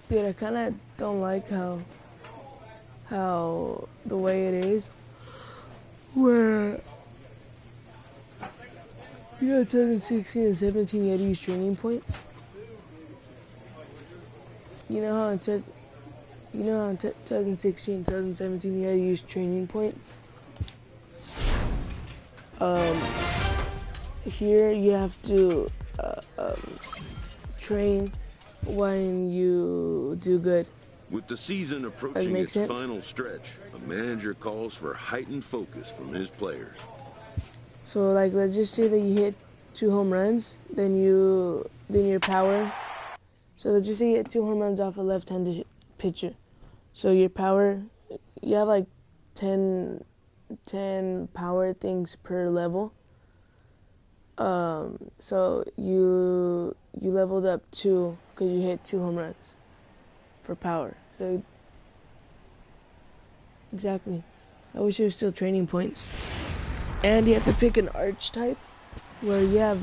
Dude, I kind of don't like how the way it is, where 2016 and 17 you had to use training points. You know how in 2016, 2017 you had to use training points. Here you have to train when you do good. With the season approaching its final stretch, a manager calls for heightened focus from his players. So, like, let's just say that you hit 2 home runs, then your power. So let's just say you hit 2 home runs off a left-handed pitcher. So your power, you have like 10 power things per level. So you leveled up 2 because you hit 2 home runs for power. So exactly. I wish it was still training points. And you have to pick an archetype where you have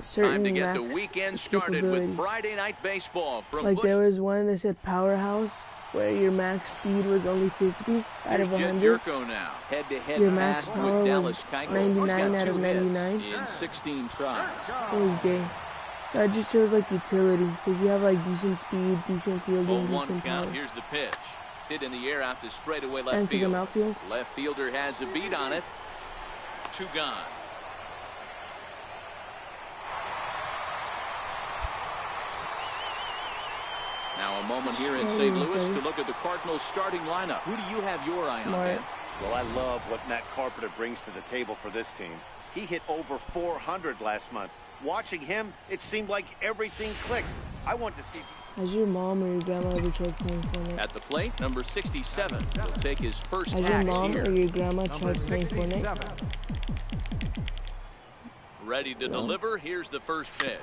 certain time to get max the weekend started with Friday night baseball from like there was one that said powerhouse where your max speed was only 50 out of 100. Now. Head-to-head your max pass power with was 99 out of 99 in 16 tries. Holy day. So it just shows like utility because you have like decent speed, decent fielding, decent power. Here's the pitch. Hit in the air out to straightaway left and field. I'm outfield. Left fielder has a beat on it. 2 gone. Now a moment here in St. Louis to look at the Cardinals starting lineup. Who do you have your eye on, Dan? Well, I love what Matt Carpenter brings to the table for this team. He hit over 400 last month. Watching him, it seemed like everything clicked. I want to see... Has your mom or your grandma ever tried playing Fortnite? At the plate, number 67. He'll take his first Has your mom or your grandma tried playing Fortnite? Ready to deliver. Here's the first pitch.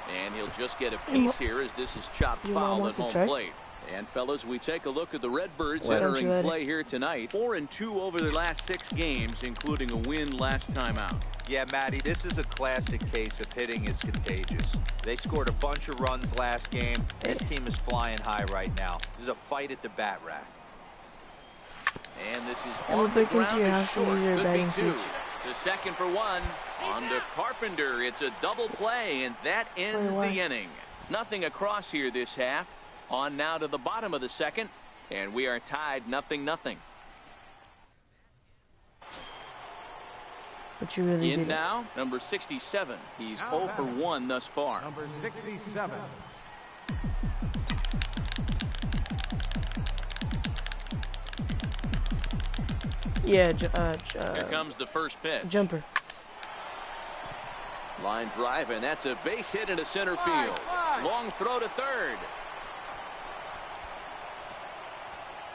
And he'll just get a piece here as this is chopped foul at home plate. And fellas, we take a look at the Redbirds entering play here tonight. 4-2 over their last 6 games, including a win last time out. Yeah, Matty, this is a classic case of hitting is contagious. They scored a bunch of runs last game. This team is flying high right now. This is a fight at the bat rack. And this is on the ground is short. Could be 2. The second for 1. On to Carpenter. It's a double play, and that ends the inning. Nothing across here this half. On now to the bottom of the second, and we are tied 0-0. But you really in now, number 67. He's 0 for 1 thus far. Number 67. Yeah, here comes the first pitch. Jumper. Line drive, and that's a base hit into center field. Long throw to third.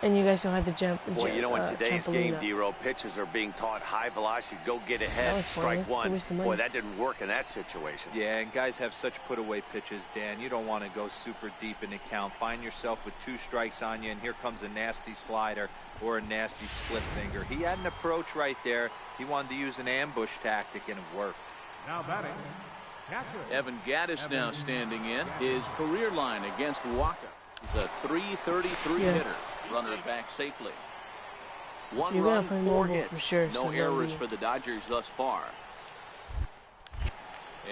And you guys don't have to jump. Well, you know, in today's game, D-Row, pitchers are being taught high velocity, go get ahead, strike one. Boy, that didn't work in that situation. Yeah, and guys have such put-away pitches, Dan. You don't want to go super deep in the count. Find yourself with 2 strikes on you, and here comes a nasty slider or a nasty split finger. He had an approach right there. He wanted to use an ambush tactic, and it worked. Now batting, Evan Gattis now standing in. His career line against Waka. He's a .333 hitter. Runner back safely. 1 run, 4 hits. For sure, no errors for the Dodgers thus far.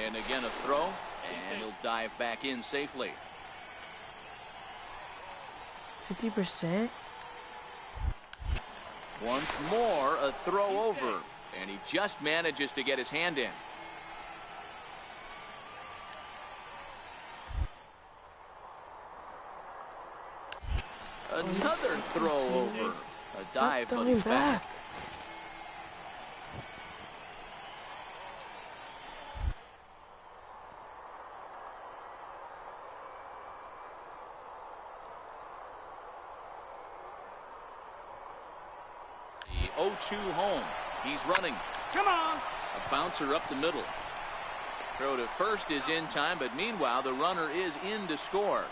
And again a throw, and he'll dive back in safely. 50%. Once more a throw over, and he just manages to get his hand in. Another throw over. A dive, but he's back. The 0-2 home. He's running. Come on. A bouncer up the middle. Throw to first is in time, but meanwhile the runner is in to score.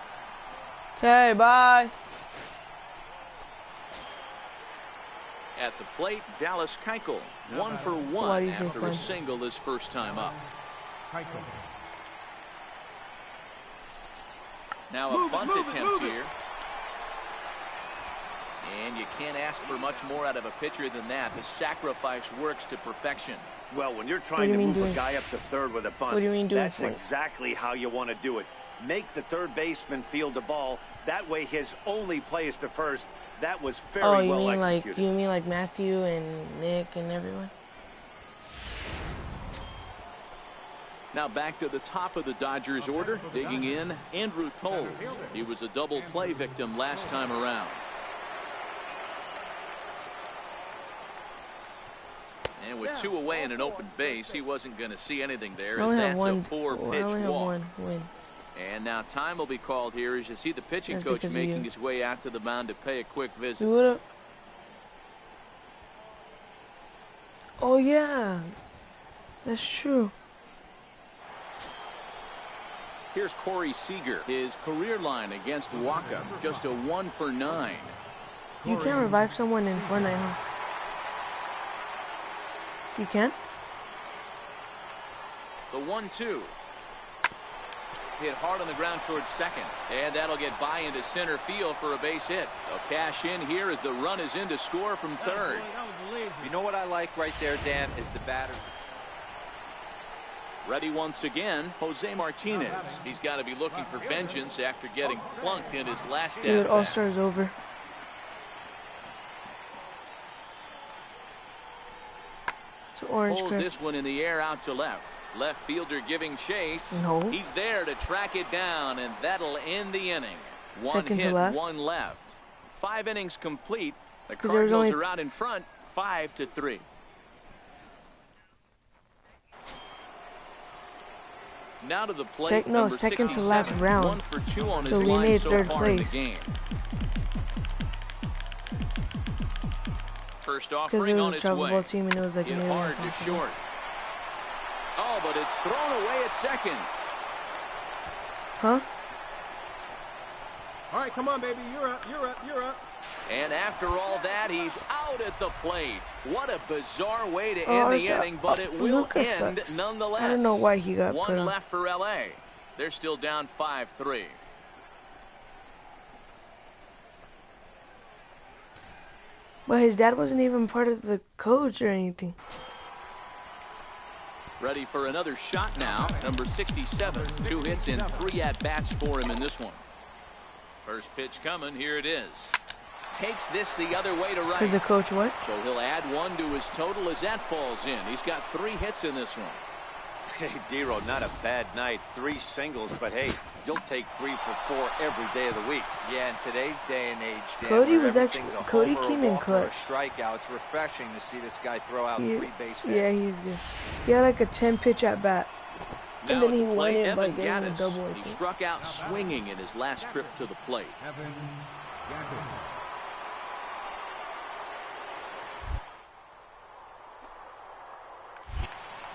Okay, bye. At the plate, Dallas Keuchel, 1 for 1 after a single his first time up. Now a bunt attempt here. And you can't ask for much more out of a pitcher than that. The sacrifice works to perfection. Well, when you're trying to move a guy up to third with a bunt, that's exactly how you want to do it. Make the third baseman field the ball. That way his only play is to first. That was very well executed. You mean like Matthew and Nick and everyone? Now back to the top of the Dodgers order. Digging in, Andrew Toles. He was a double play victim last time around. And with two away and an open base, he wasn't going to see anything there. And that's a 4-pitch walk. And now time will be called here as you see the pitching coach making his way out to the mound to pay a quick visit. Oh, yeah. That's true. Here's Corey Seager. His career line against Waka, just a 1 for 9. You can't revive someone in Fortnite, huh? You can? The 1-2. Hit hard on the ground towards second. And that'll get by into center field for a base hit. They'll cash in here as the run is in to score from third. You know what I like right there, Dan, is the batter. Ready once again, Jose Martinez. He's got to be looking for vengeance after getting plunked in his last at-bat. Dude, All-Star's over. It's orange Pulls crest. this one in the air out to left. Left fielder giving chase. No. He's there to track it down, and that'll end the inning. One Second hit, to last. 1 left. 5 innings complete. The Cardinals are out in front, 5-3. Now to the plate. Second to last round. 1 for 2 on so his we line made so third far in the place. game. First offering on its way. Team and it was like hit hard to short. Oh, but it's thrown away at second. Huh? All right, come on, baby. You're up. And after all that, he's out at the plate. What a bizarre way to end the inning, but it will end nonetheless. I don't know why he got put on. 1 left for LA. They're still down 5-3. But his dad wasn't even part of the coach or anything. Ready for another shot now. Number 67. 2 hits and 3 at-bats for him in this one. First pitch coming. Here it is. Takes this the other way to right. Because the coach what? So he'll add 1 to his total as that falls in. He's got 3 hits in this one. Hey, Dero, not a bad night. 3 singles, but hey, you'll take 3 for 4 every day of the week. Yeah, in today's day and age, Dan, Cody came in clutch. Strikeout. It's refreshing to see this guy throw out 3 base hits. Yeah, he's good. He had like a 10-pitch at bat. And then he won it by getting a double. He struck out swinging in his last trip to the plate.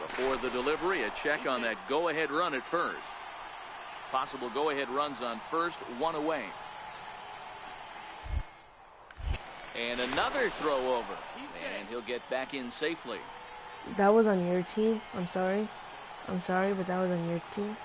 Before the delivery, a check on that go-ahead run at first. Possible go-ahead runs on first, 1 away. And another throw over. And he'll get back in safely. That was on your team. I'm sorry, but that was on your team.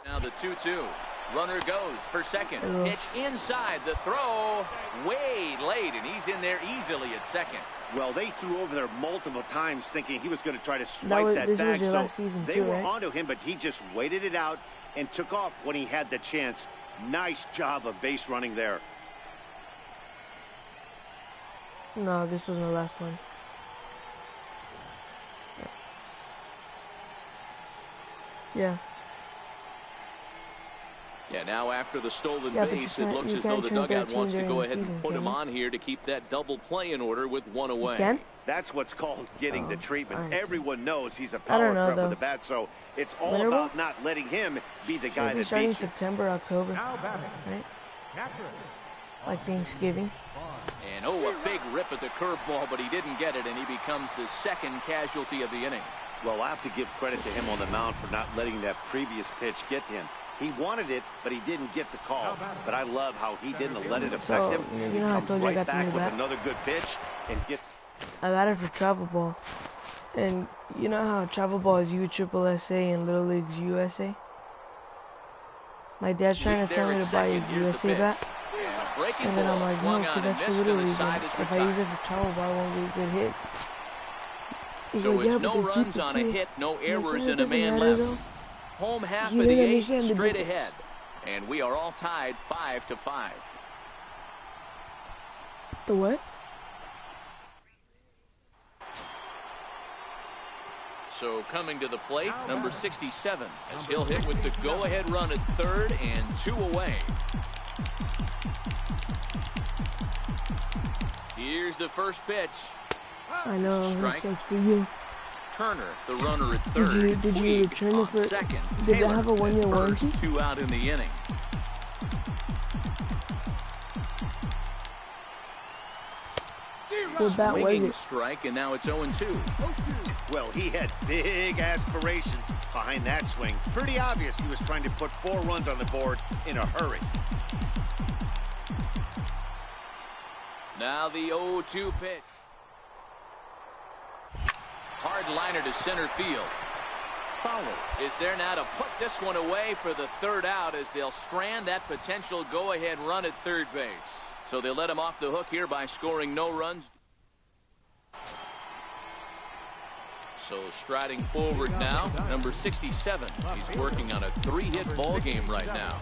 Now the 2-2. Runner goes for second. Pitch inside. The throw way late, and he's in there easily at second. Well, they threw over there multiple times thinking he was going to try to swipe that back. So they were onto him, but he just waited it out and took off when he had the chance. Nice job of base running there. No, this was my last one. Yeah. Yeah, now after the stolen base, it looks as though the dugout wants to go ahead and put him on here to keep that double play in order with 1 away. You can? That's what's called getting the treatment. Everyone knows he's a power threat with the bat, so it's all about not letting him be the guy that beats you. September, October, right? Like Thanksgiving. And a big rip at the curveball, but he didn't get it, and he becomes the second casualty of the inning. Well, I have to give credit to him on the mound for not letting that previous pitch get to him. He wanted it, but he didn't get the call. But I love how he didn't let it affect him. You know how I told you I got the new bat? With another good pitch and gets. I got it for travel ball. And you know how travel ball is USSSA and Little League's USA? My dad's trying to tell me to buy his USA bat. And then I'm like, no, because that's for Little League. If I use it for travel ball, I won't get good hits. He So goes, yeah, it's no but runs on a hit, no errors, and a man matter, left. though. Home half He of the didn't eighth, understand the straight difference. ahead. And we are all tied 5-5. The what? So coming to the plate, number 67, as he'll hit with the go-ahead run at third and 2 away. Here's the first pitch. I know, Strike. that sucks for you. Turner, the runner at third. Did you Puig return it on for? second. Did Taylor they have a 1-year at first, warranty? 2 out in the inning. What bat was Swinging it? strike, and now it's 0-2. Well, he had big aspirations behind that swing. Pretty obvious he was trying to put 4 runs on the board in a hurry. Now the 0-2 pitch. Hard liner to center field. Fowler is there now to put this one away for the third out as they'll strand that potential go-ahead run at third base. So they'll let him off the hook here by scoring no runs. So striding forward now, number 67. He's working on a 3-hit ball game right now.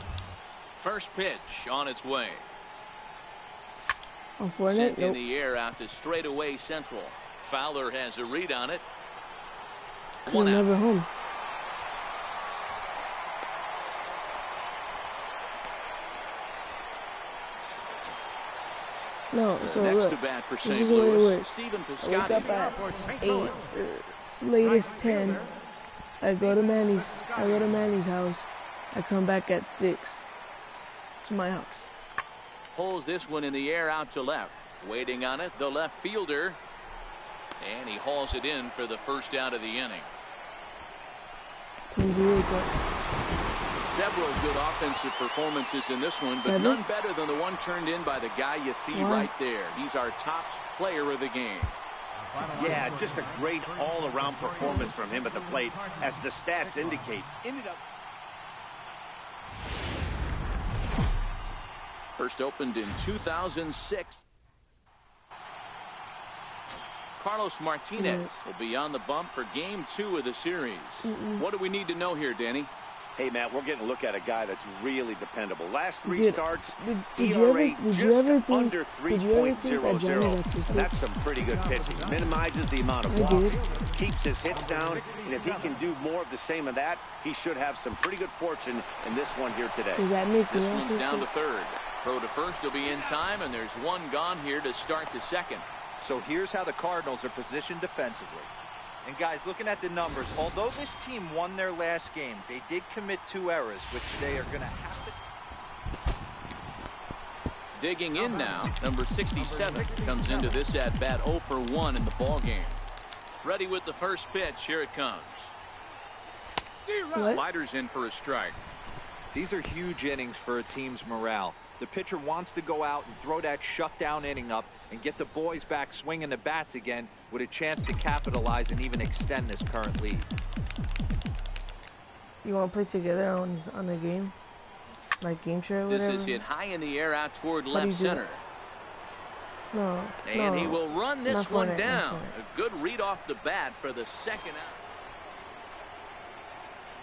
First pitch on its way. Sent in the air out to straightaway central. Fowler has a read on it. One out. Never home. No, so Next look, to bat for this St. is the way it Louis, works. Stephen I wake Piscotty. up at 8, latest 10. I go to Manny's house. I come back at 6 to my house. Pulls this one in the air out to left. Waiting on it, the left fielder. And he hauls it in for the first out of the inning. Several good offensive performances in this one, but none better than the one turned in by the guy you see right there. He's our top player of the game. Yeah, just a great all-around performance from him at the plate, as the stats indicate. First opened in 2006. Carlos Martinez will be on the bump for game 2 of the series. What do we need to know here, Danny? Hey, Matt, we're getting a look at a guy that's really dependable. Last 3 starts, did ERA you just ever think, under 3.00. That's some pretty good pitching. Minimizes the amount of walks, keeps his hits down, and if he can do more of the same of that, he should have some pretty good fortune in this one here today. Does that make this one's down to third. Throw to first will be in time, and there's one gone here to start the second. So here's how the Cardinals are positioned defensively. And guys, looking at the numbers, although this team won their last game, they did commit 2 errors, which they are going to have to. Digging in now, number 67 comes into this at bat 0 for 1 in the ball game. Ready with the first pitch. Here it comes. Sliders in for a strike. These are huge innings for a team's morale. The pitcher wants to go out and throw that shutdown inning up and get the boys back swinging the bats again with a chance to capitalize and even extend this current lead. You want to play together on the game? Like game share or whatever? This is hit high in the air out toward left center. No. And he will run this one down. A good read off the bat for the second out.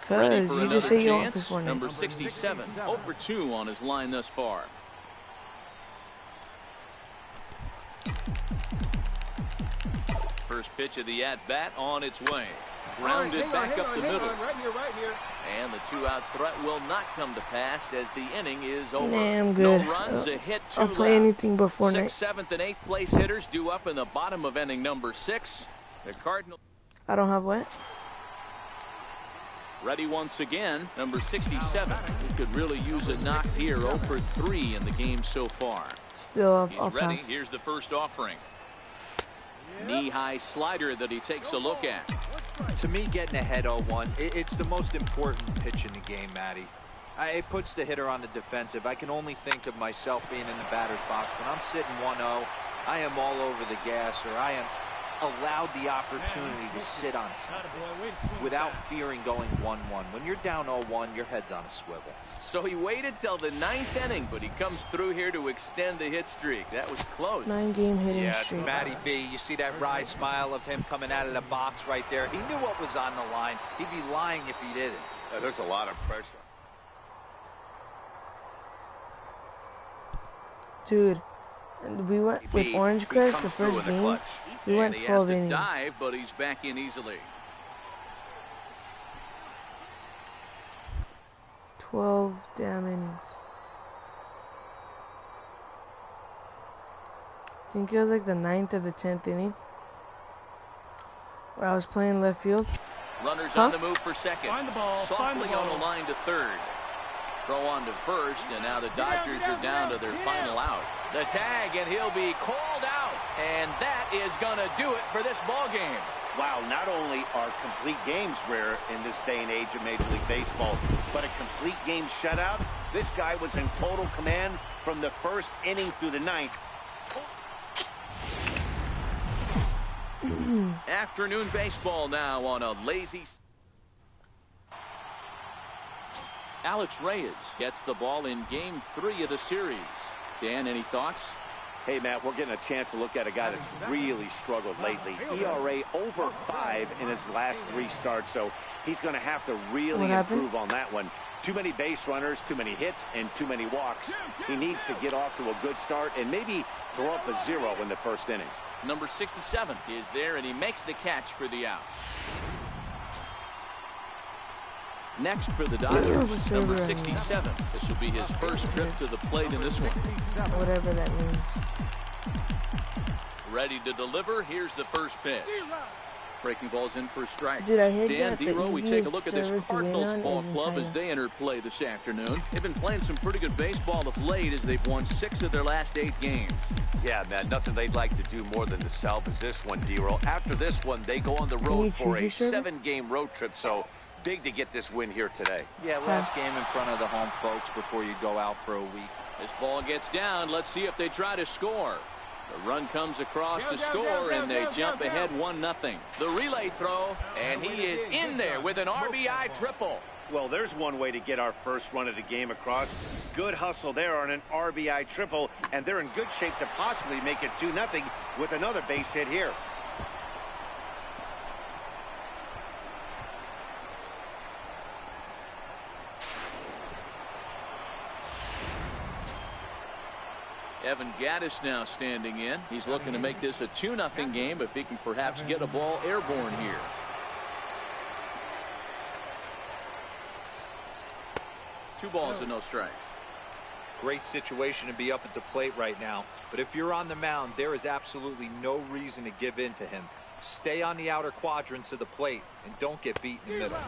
Ready for another chance. Number 67, 0 for 2 on his line thus far. First pitch of the at-bat on its way. Grounded back up the middle. Right here. And the 2-out threat will not come to pass as the inning is over. Nah, I'm good. No runs, a hit, 2 I'll play anything before 6th, 7th, and 8th place hitters due up in the bottom of inning number 6. The Cardinals. I don't have what? Ready once again, number 67. He could really use a knock here. 0 for 3 in the game so far. Still, He's ready. Here's the first offering. Knee-high slider that he takes a look at. To me, getting ahead 0-1, it's the most important pitch in the game, Matty. It puts the hitter on the defensive. I can only think of myself being in the batter's box. When I'm sitting 1-0, I am all over the gas, or I am allowed the opportunity to sit on something without fearing going 1-1. When you're down 0-1, your head's on a swivel. So he waited till the 9th inning, but he comes through here to extend the hit streak. That was close. 9-game hitting streak. Yeah, Matty B, you see that wry smile of him coming out of the box right there. He knew what was on the line. He'd be lying if he didn't. Yeah, there's a lot of pressure. Dude, and we went with Orange Crest the first game. We went 12 innings. Dive, but he's back in easily. 12 damn innings. I think it was like the 9th or the 10th inning where I was playing left field. Runners on the move for second. Find the ball. Softly on the line to third. Throw on to first, and now the Dodgers are down to their final out. The tag, and he'll be called out. And that is going to do it for this ball game. Wow, not only are complete games rare in this day and age of Major League Baseball, but a complete game shutout. This guy was in total command from the first inning through the 9th. Afternoon baseball now on a lazy... Alex Reyes gets the ball in Game 3 of the series. Dan, any thoughts? Hey, Matt, we're getting a chance to look at a guy that's really struggled lately. ERA over 5 in his last 3 starts, so he's going to have to really improve on that one. Too many base runners, too many hits, and too many walks. He needs to get off to a good start and maybe throw up a 0 in the first inning. Number 67 is there, and he makes the catch for the out. Next for the Dodgers, number 67. This will be his first trip to the plate in this one. Whatever that means. Ready to deliver. Here's the first pitch. Breaking ball's in for a strike. Dude, I heard Dan that Dero, we take a look at this Cardinals ball club as they enter play this afternoon. They've been playing some pretty good baseball of late as they've won 6 of their last 8 games. Yeah, man, nothing they'd like to do more than to salvage this one, Dero. After this one, they go on the road for a 7-game road trip, so big to get this win here today. Yeah, last game in front of the home folks before you go out for a week. This ball gets down. Let's see if they try to score. The run comes across to score, and they jump ahead 1-0. The relay throw, and he is in there with an RBI triple. Well, there's one way to get our first run of the game across. Good hustle there on an RBI triple, and they're in good shape to possibly make it 2-0 with another base hit here. Evan Gattis now standing in. He's looking to make this a 2-0 game if he can perhaps get a ball airborne here. Two balls and no strikes. Great situation to be up at the plate right now. But if you're on the mound, there is absolutely no reason to give in to him. Stay on the outer quadrants of the plate and don't get beat in the middle.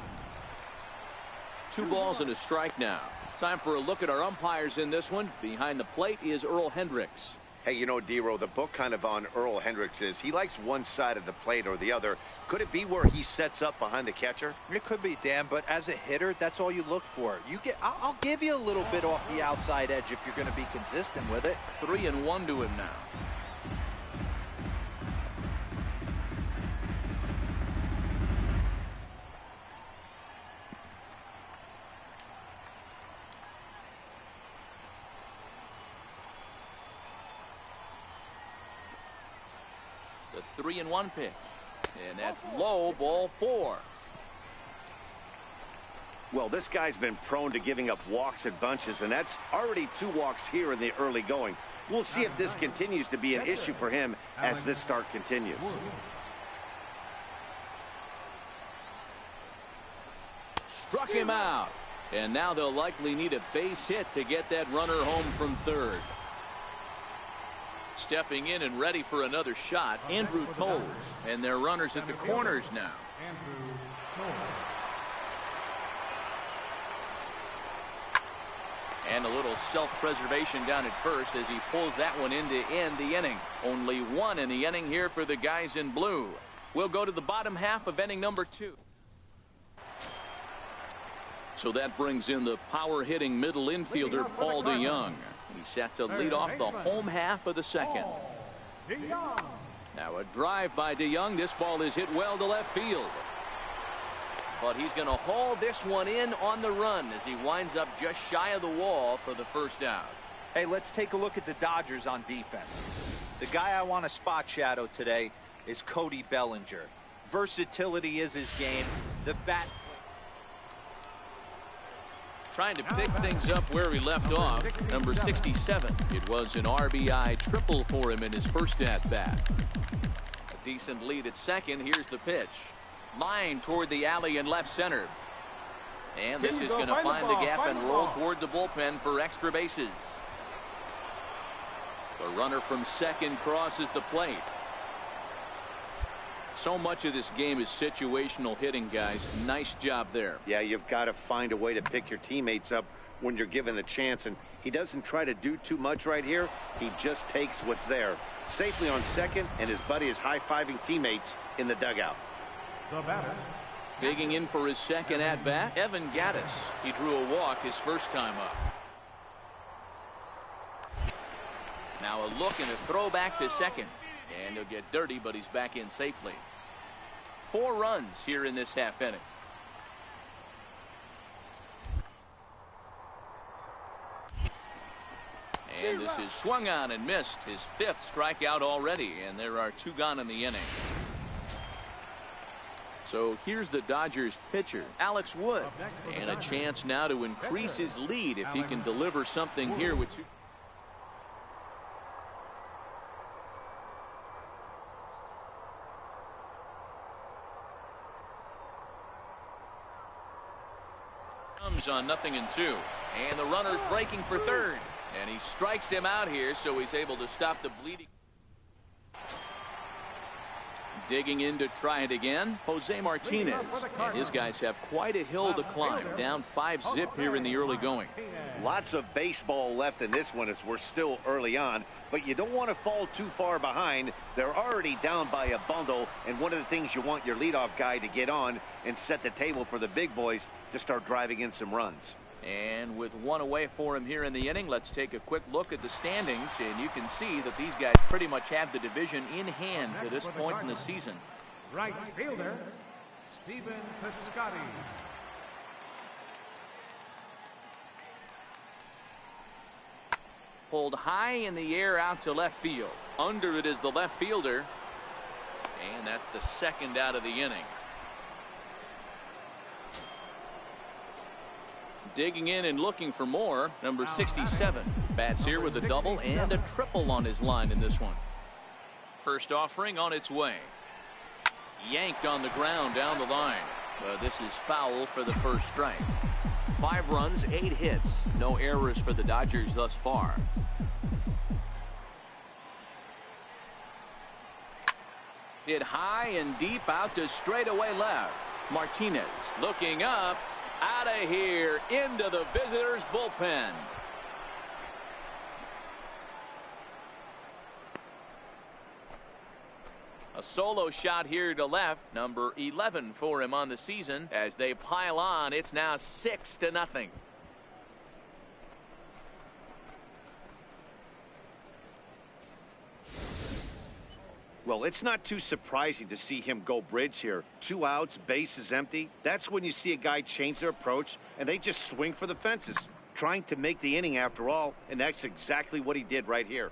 2 balls and a strike now. Time for a look at our umpires in this one. Behind the plate is Earl Hendricks. Hey, you know, Dero, the book kind of on Earl Hendricks is he likes one side of the plate or the other. Could it be where he sets up behind the catcher? It could be, Dan, but as a hitter, that's all you look for. I'll give you a little bit off the outside edge if you're going to be consistent with it. 3-1 to him now. The 3-1 pitch, and that's low, ball 4. Well, this guy's been prone to giving up walks at bunches, and that's already 2 walks here in the early going. We'll see if this continues to be an issue for him as this start continues. Struck him out, and now they'll likely need a base hit to get that runner home from third. Stepping in and ready for another shot, Andrew Toles, and their runners at the corners now. And a little self-preservation down at first as he pulls that one in to end the inning. Only 1 in the inning here for the guys in blue. We'll go to the bottom half of inning number 2. So that brings in the power-hitting middle infielder Paul DeYoung. He's set to lead off the home half of the second. Now a drive by DeYoung. This ball is hit well to left field. But he's going to haul this one in on the run as he winds up just shy of the wall for the first out. Hey, let's take a look at the Dodgers on defense. The guy I want to spot shadow today is Cody Bellinger. Versatility is his game. The bat. Trying to pick things up where he left off. Number 67. It was an RBI triple for him in his first at-bat. A decent lead at second. Here's the pitch. Line toward the alley in left center. And this is going to find the gap and roll toward the bullpen for extra bases. The runner from second crosses the plate. So much of this game is situational hitting, guys. Nice job there. Yeah, you've got to find a way to pick your teammates up when you're given the chance, and he doesn't try to do too much right here. He just takes what's there. Safely on second, and his buddy is high-fiving teammates in the dugout. The batter. Digging in for his second at-bat, Evan Gattis. He drew a walk his first time up. Now a look and a throw back to second. And he'll get dirty, but he's back in safely. 4 runs here in this half inning. And this is swung on and missed. His 5th strikeout already, and there are 2 gone in the inning. So here's the Dodgers pitcher, Alex Wood, and a chance now to increase his lead if he can deliver something here with 2. Comes on 0-2, and the runner's breaking for third, and he strikes him out here, so he's able to stop the bleeding. Digging in to try it again, Jose Martinez, and his guys have quite a hill to climb, down 5-zip here in the early going. Lots of baseball left in this one as we're still early on, but you don't want to fall too far behind. They're already down by a bundle, and one of the things you want your leadoff guy to get on and set the table for the big boys to start driving in some runs. And with 1 away for him here in the inning, let's take a quick look at the standings, and you can see that these guys pretty much have the division in hand to this point in the season. Right fielder, Stephen Piscotty. Pulled high in the air out to left field. Under it is the left fielder, and that's the 2nd out of the inning. Digging in and looking for more, number 67 bats here with a double and a triple on his line in this one. First offering on its way. Yanked on the ground down the line. This is foul for the first strike. 5 runs, 8 hits, no errors for the Dodgers thus far. Hit high and deep out to straightaway left. Martinez looking up. Out of here into the visitors' bullpen. A solo shot here to left, number 11 for him on the season. As they pile on, it's now 6-0. Well, it's not too surprising to see him go bridge here. 2 outs, bases empty. That's when you see a guy change their approach, and they just swing for the fences, trying to make the inning after all, and that's exactly what he did right here.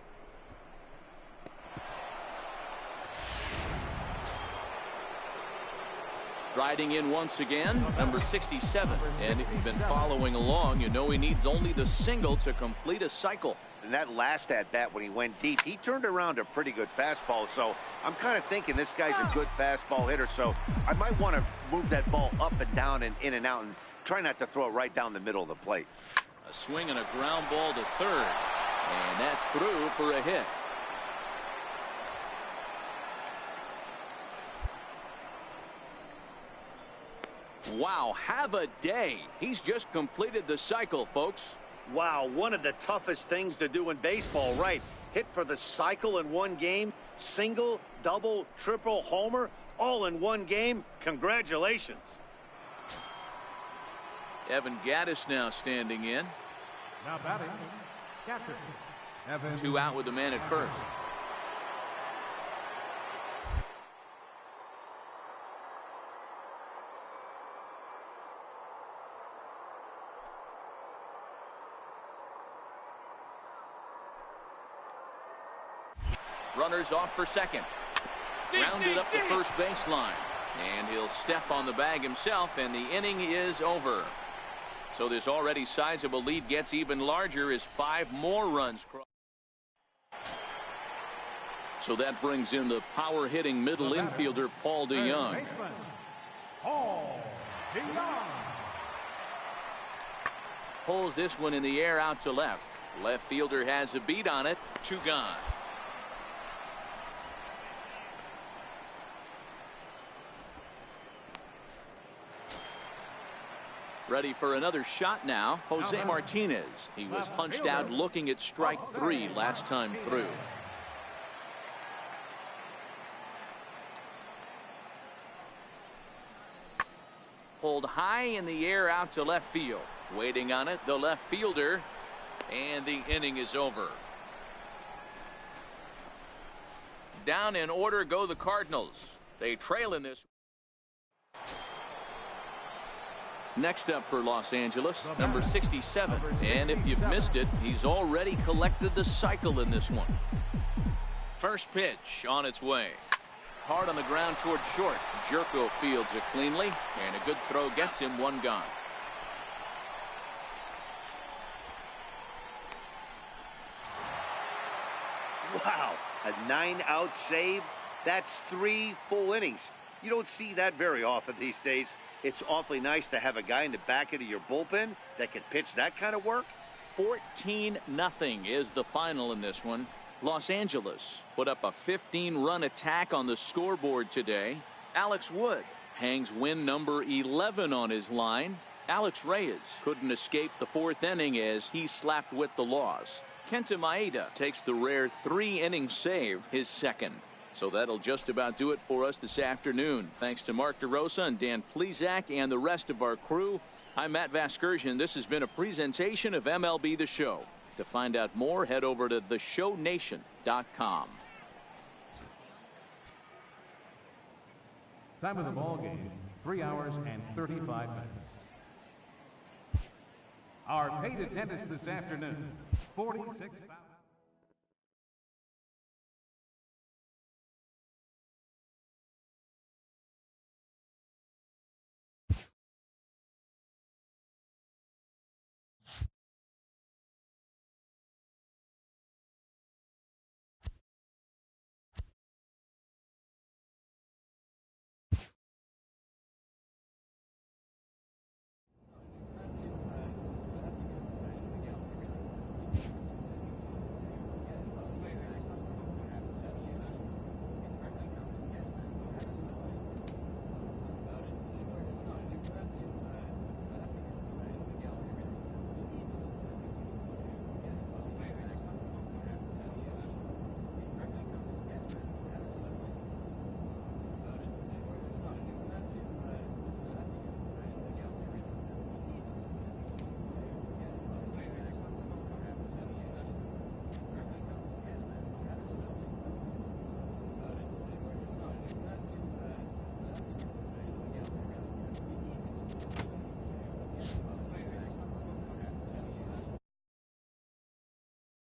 Striding in once again, number 67. And if you've been following along, you know he needs only the single to complete a cycle. In that last at-bat when he went deep, he turned around a pretty good fastball. So I'm kind of thinking this guy's a good fastball hitter. So I might want to move that ball up and down and in and out and try not to throw it right down the middle of the plate. A swing and a ground ball to third. And that's through for a hit. Wow, have a day. He's just completed the cycle, folks. Wow, one of the toughest things to do in baseball, right? Hit for the cycle in one game, single, double, triple, homer, all in one game. Congratulations. Evan Gattis now standing in. Now batting, catcher, Evan. 2 out with the man at first. Runners off for second. Rounded up the first baseline. And he'll step on the bag himself, and the inning is over. So this already sizable lead gets even larger as 5 more runs cross. So that brings in the power-hitting middle infielder, Paul DeYoung. Paul DeYoung. Pulls this one in the air out to left. Left fielder has a beat on it. 2 gone. Ready for another shot now, Jose Martinez. He was punched out looking at strike 3 last time through. Pulled high in the air out to left field. Waiting on it, the left fielder, and the inning is over. Down in order go the Cardinals. They trail in this. Next up for Los Angeles, number 67. And if you've missed it, he's already collected the cycle in this one. First pitch on its way. Hard on the ground toward short. Jerko fields it cleanly, and a good throw gets him 1 gone. Wow, a 9-out save? That's 3 full innings. You don't see that very often these days. It's awfully nice to have a guy in the back end of your bullpen that can pitch that kind of work. 14-0 is the final in this one. Los Angeles put up a 15-run attack on the scoreboard today. Alex Wood hangs win number 11 on his line. Alex Reyes couldn't escape the 4th inning as he slapped with the loss. Kenta Maeda takes the rare 3-inning save, his second. So that'll just about do it for us this afternoon. Thanks to Mark DeRosa and Dan Plesac and the rest of our crew. I'm Matt Vasgersian. This has been a presentation of MLB The Show. To find out more, head over to theshownation.com. Time of the ball game, 3 hours and 35 minutes. Our paid attendance this afternoon, 46,000.